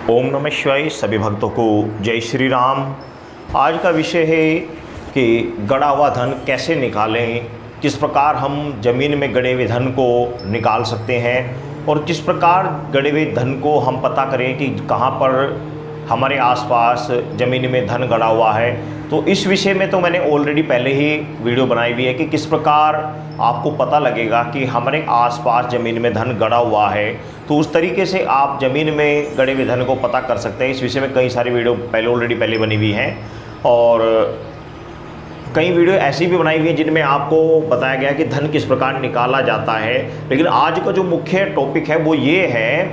ओम नमः शिवाय। सभी भक्तों को जय श्री राम। आज का विषय है कि गड़ा हुआ धन कैसे निकालें, किस प्रकार हम जमीन में गड़े हुए धन को निकाल सकते हैं और किस प्रकार गड़े हुए धन को हम पता करें कि कहाँ पर हमारे आसपास ज़मीन में धन गड़ा हुआ है। तो इस विषय में तो मैंने ऑलरेडी पहले ही वीडियो बनाई हुई है कि किस प्रकार आपको पता लगेगा कि हमारे आसपास ज़मीन में धन गड़ा हुआ है। तो उस तरीके से आप ज़मीन में गड़े हुए धन को पता कर सकते हैं। इस विषय में कई सारी वीडियो पहले बनी हुई हैं और कई वीडियो ऐसी भी बनाई हुई है जिनमें आपको बताया गया कि धन किस प्रकार निकाला जाता है। लेकिन आज का जो मुख्य टॉपिक है वो ये है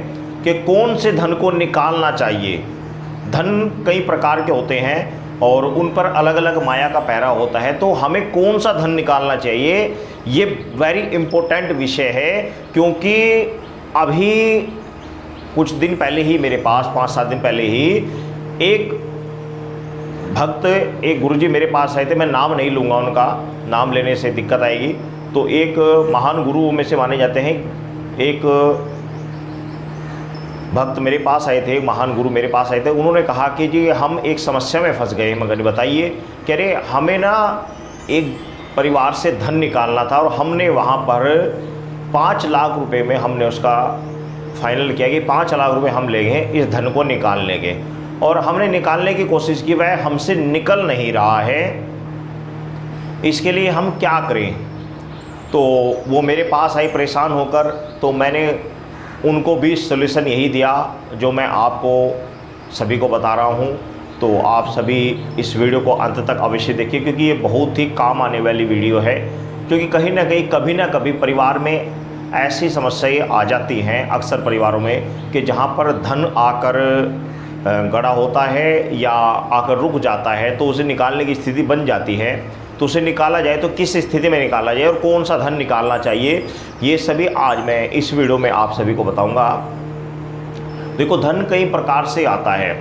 कि कौन से धन को निकालना चाहिए। धन कई प्रकार के होते हैं और उन पर अलग अलग माया का पहरा होता है, तो हमें कौन सा धन निकालना चाहिए ये वेरी इम्पोर्टेंट विषय है। क्योंकि अभी कुछ दिन पहले ही मेरे पास 5-7 दिन पहले ही एक भक्त, एक गुरुजी मेरे पास आए थे। मैं नाम नहीं लूँगा, उनका नाम लेने से दिक्कत आएगी। तो एक महान गुरु में से माने जाते हैं, एक भक्त मेरे पास आए थे, महान गुरु मेरे पास आए थे। उन्होंने कहा कि जी हम एक समस्या में फंस गए। मगर बताइए। कह रहे हमें ना एक परिवार से धन निकालना था और हमने वहाँ पर 5 लाख रुपए में हमने उसका फाइनल किया कि 5 लाख रुपए हम लेंगे, इस धन को निकाल लेंगे। और हमने निकालने की कोशिश की, वह हमसे निकल नहीं रहा है। इसके लिए हम क्या करें? तो वो मेरे पास आई परेशान होकर। तो मैंने उनको भी सॉल्यूशन यही दिया जो मैं आपको सभी को बता रहा हूँ। तो आप सभी इस वीडियो को अंत तक अवश्य देखिए, क्योंकि ये बहुत ही काम आने वाली वीडियो है। क्योंकि कहीं ना कहीं कभी ना कभी परिवार में ऐसी समस्याएं आ जाती हैं अक्सर परिवारों में कि जहाँ पर धन आकर गड़ा होता है या आकर रुक जाता है, तो उसे निकालने की स्थिति बन जाती है। तो उसे निकाला जाए तो किस स्थिति में निकाला जाए और कौन सा धन निकालना चाहिए, ये सभी आज मैं इस वीडियो में आप सभी को बताऊंगा। देखो, धन कई प्रकार से आता है।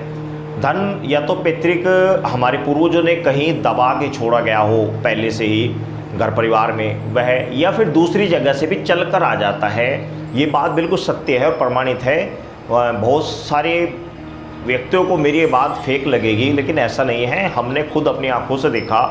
धन या तो पैतृक, हमारे पूर्वजों ने कहीं दबा के छोड़ा गया हो पहले से ही घर परिवार में वह, या फिर दूसरी जगह से भी चल कर आ जाता है। ये बात बिल्कुल सत्य है और प्रमाणित है। बहुत सारे व्यक्तियों को मेरी ये बात फेक लगेगी, लेकिन ऐसा नहीं है। हमने खुद अपनी आंखों से देखा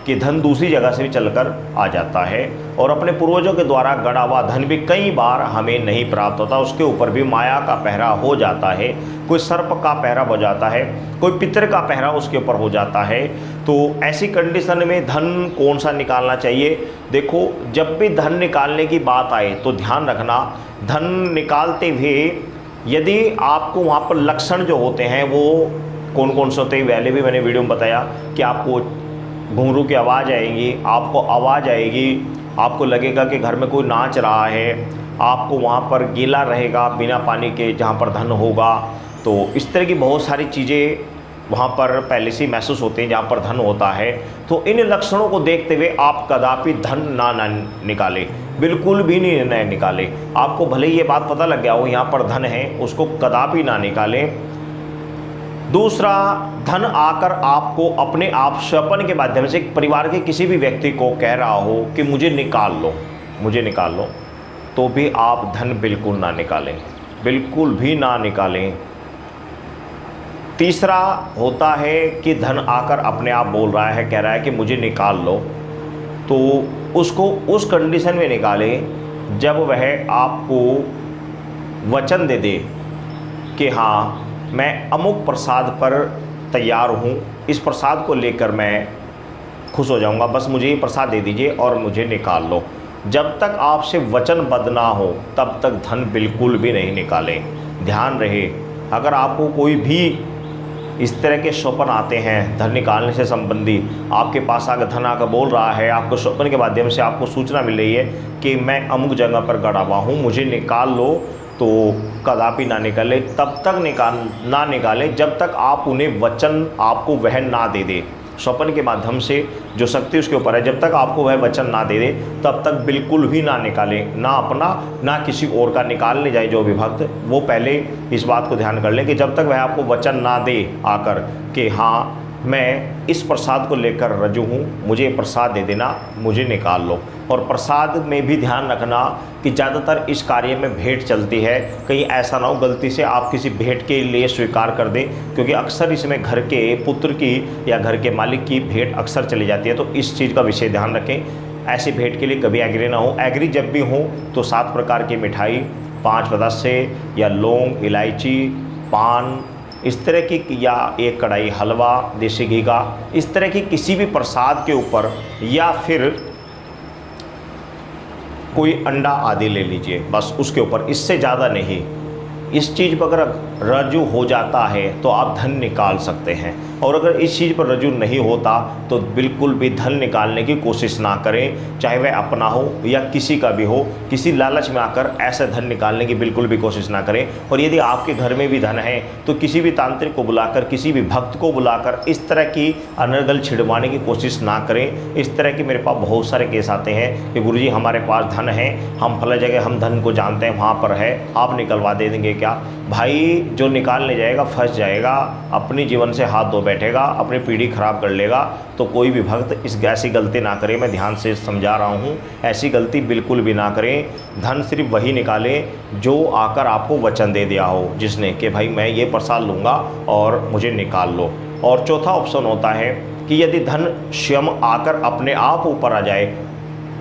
कि धन दूसरी जगह से भी चलकर आ जाता है और अपने पूर्वजों के द्वारा गड़ा हुआ धन भी कई बार हमें नहीं प्राप्त होता। उसके ऊपर भी माया का पहरा हो जाता है, कोई सर्प का पहरा हो जाता है, कोई पितर का पहरा उसके ऊपर हो जाता है। तो ऐसी कंडीशन में धन कौन सा निकालना चाहिए? देखो, जब भी धन निकालने की बात आए तो ध्यान रखना, धन निकालते हुए यदि आपको वहाँ पर लक्षण जो होते हैं वो कौन कौन से होते हैं, पहले भी मैंने वीडियो में बताया कि आपको घुंघरू की आवाज़ आएगी, आपको आवाज़ आएगी, आपको लगेगा कि घर में कोई नाच रहा है, आपको वहाँ पर गीला रहेगा बिना पानी के जहाँ पर धन होगा। तो इस तरह की बहुत सारी चीज़ें वहाँ पर पहले से महसूस होते हैं जहाँ पर धन होता है। तो इन लक्षणों को देखते हुए आप कदापि धन ना निकालें, बिल्कुल भी नहीं निकालें। आपको भले ही ये बात पता लग गया हो यहाँ पर धन है, उसको कदापि ना निकालें। दूसरा, धन आकर आपको अपने आप स्वप्न के माध्यम से परिवार के किसी भी व्यक्ति को कह रहा हो कि मुझे निकाल लो, मुझे निकाल लो, तो भी आप धन बिल्कुल ना निकालें, बिल्कुल भी ना निकालें। तीसरा होता है कि धन आकर अपने आप बोल रहा है, कह रहा है कि मुझे निकाल लो, तो उसको उस कंडीशन में निकालें जब वह आपको वचन दे दे कि हाँ मैं अमुक प्रसाद पर तैयार हूँ, इस प्रसाद को लेकर मैं खुश हो जाऊँगा, बस मुझे ये प्रसाद दे दीजिए और मुझे निकाल लो। जब तक आपसे वचनबद्ध ना हो तब तक धन बिल्कुल भी नहीं निकालें। ध्यान रहे, अगर आपको कोई भी इस तरह के स्वप्न आते हैं धन निकालने से संबंधी, आपके पास आकर धन आकर बोल रहा है, आपको स्वप्न के माध्यम से आपको सूचना मिल रही है कि मैं अमुक जगह पर गड़ा हुआ हूँ, मुझे निकाल लो, तो कदापि ना निकाले। तब तक ना निकालें जब तक आप उन्हें वचन आपको वह ना दे दे। स्वप्न के माध्यम से जो शक्ति उसके ऊपर है, जब तक आपको वह वचन ना दे दे तब तक बिल्कुल भी ना निकालें, ना अपना ना किसी और का निकालने जाए। जो भी भक्त वो पहले इस बात को ध्यान कर लें कि जब तक वह आपको वचन ना दे आकर कि हाँ मैं इस प्रसाद को लेकर रजू हूँ, मुझे प्रसाद दे देना, मुझे निकाल लो। और प्रसाद में भी ध्यान रखना कि ज़्यादातर इस कार्य में भेंट चलती है, कहीं ऐसा ना हो गलती से आप किसी भेंट के लिए स्वीकार कर दें, क्योंकि अक्सर इसमें घर के पुत्र की या घर के मालिक की भेंट अक्सर चली जाती है। तो इस चीज़ का विशेष ध्यान रखें, ऐसी भेंट के लिए कभी एग्री ना हो। एग्री जब भी हो तो 7 प्रकार की मिठाई, 5 सदस्य या लौंग, इलायची, पान, इस तरह की, या 1 कढ़ाई हलवा देसी घी का, इस तरह की किसी भी प्रसाद के ऊपर, या फिर कोई अंडा आदि ले लीजिए, बस उसके ऊपर, इससे ज़्यादा नहीं। इस चीज़ पर अगर रजू हो जाता है तो आप धन निकाल सकते हैं, और अगर इस चीज़ पर रजू नहीं होता तो बिल्कुल भी धन निकालने की कोशिश ना करें, चाहे वह अपना हो या किसी का भी हो। किसी लालच में आकर ऐसे धन निकालने की बिल्कुल भी कोशिश ना करें। और यदि आपके घर में भी धन है तो किसी भी तांत्रिक को बुलाकर, किसी भी भक्त को बुलाकर इस तरह की अनर्गल छिड़वाने की कोशिश ना करें। इस तरह के मेरे पास बहुत सारे केस आते हैं कि गुरुजी हमारे पास धन है, हम फला जगह हम धन को जानते हैं, वहाँ पर है, आप निकलवा दे देंगे क्या? भाई, जो निकालने जाएगा फंस जाएगा, अपनी जीवन से हाथ धो बैठेगा, अपनी पीढ़ी खराब कर लेगा। तो कोई भी भक्त ऐसी गलती ना करे, मैं ध्यान से समझा रहा हूँ, ऐसी गलती बिल्कुल भी ना करें। धन सिर्फ वही निकालें जो आकर आपको वचन दे दिया हो, जिसने कि भाई मैं ये प्रसाद लूँगा और मुझे निकाल लो। और चौथा ऑप्शन होता है कि यदि धन स्वयं आकर अपने आप ऊपर आ जाए,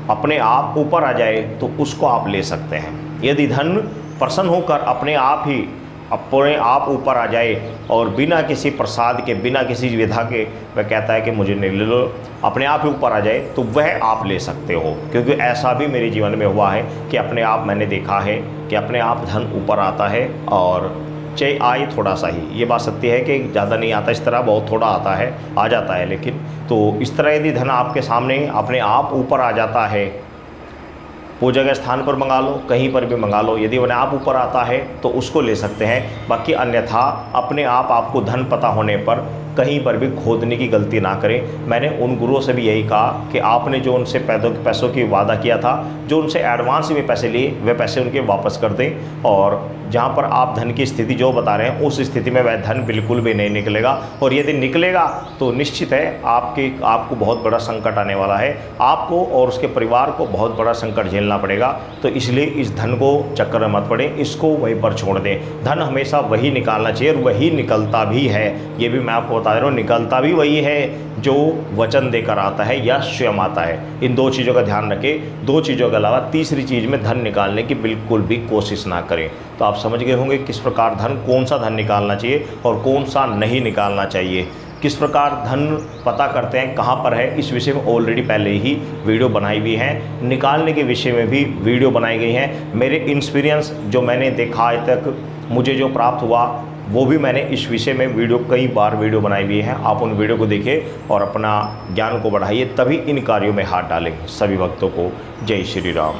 अपने आप ऊपर आ जाए, तो उसको आप ले सकते हैं। यदि धन प्रसन्न होकर अपने आप ऊपर आ जाए और बिना किसी प्रसाद के, बिना किसी विधा के वह कहता है कि मुझे नहीं ले लो, अपने आप ही ऊपर आ जाए, तो वह आप ले सकते हो। क्योंकि ऐसा भी मेरे जीवन में हुआ है कि अपने आप मैंने देखा है कि अपने आप धन ऊपर आता है, और चाहे आए थोड़ा सा ही, ये बात सत्य है कि ज़्यादा नहीं आता, इस तरह बहुत थोड़ा आता है, आ जाता है। लेकिन तो इस तरह यदि धन आपके सामने अपने आप ऊपर आ जाता है, पूजा के स्थान पर मंगा लो, कहीं पर भी मंगा लो, यदि अपने आप ऊपर आता है तो उसको ले सकते हैं। बाकी अन्यथा अपने आप आपको धन पता होने पर कहीं पर भी खोदने की गलती ना करें। मैंने उन गुरुओं से भी यही कहा कि आपने जो उनसे पैसों की वादा किया था, जो उनसे एडवांस में पैसे लिए, वे पैसे उनके वापस कर दें। और जहाँ पर आप धन की स्थिति जो बता रहे हैं, उस स्थिति में वह धन बिल्कुल भी नहीं निकलेगा। और यदि निकलेगा तो निश्चित है आपको बहुत बड़ा संकट आने वाला है, आपको और उसके परिवार को बहुत बड़ा संकट झेलना पड़ेगा। तो इसलिए इस धन को चक्कर में मत पड़े, इसको वहीं पर छोड़ दें। धन हमेशा वही निकालना चाहिए, और वही निकलता भी है। ये भी मैं आपको बता रहा हूँ, निकलता भी वही है जो वचन देकर आता है या स्वयं आता है। इन 2 चीज़ों का ध्यान रखें। 2 चीज़ों के अलावा तीसरी चीज़ में धन निकालने की बिल्कुल भी कोशिश ना करें। तो आप समझ गए होंगे किस प्रकार कौन सा धन निकालना चाहिए और कौन सा नहीं निकालना चाहिए, किस प्रकार धन पता करते हैं, कहाँ पर है। इस विषय में ऑलरेडी पहले ही वीडियो बनाई हुई है, निकालने के विषय में भी वीडियो बनाई गई है। मेरे एक्सपीरियंस जो मैंने देखा आज तक, मुझे जो प्राप्त हुआ, वो भी मैंने इस विषय में कई बार वीडियो बनाई हुई है। आप उन वीडियो को देखिए और अपना ज्ञान को बढ़ाइए, तभी इन कार्यों में हाथ डालें। सभी भक्तों को जय श्री राम।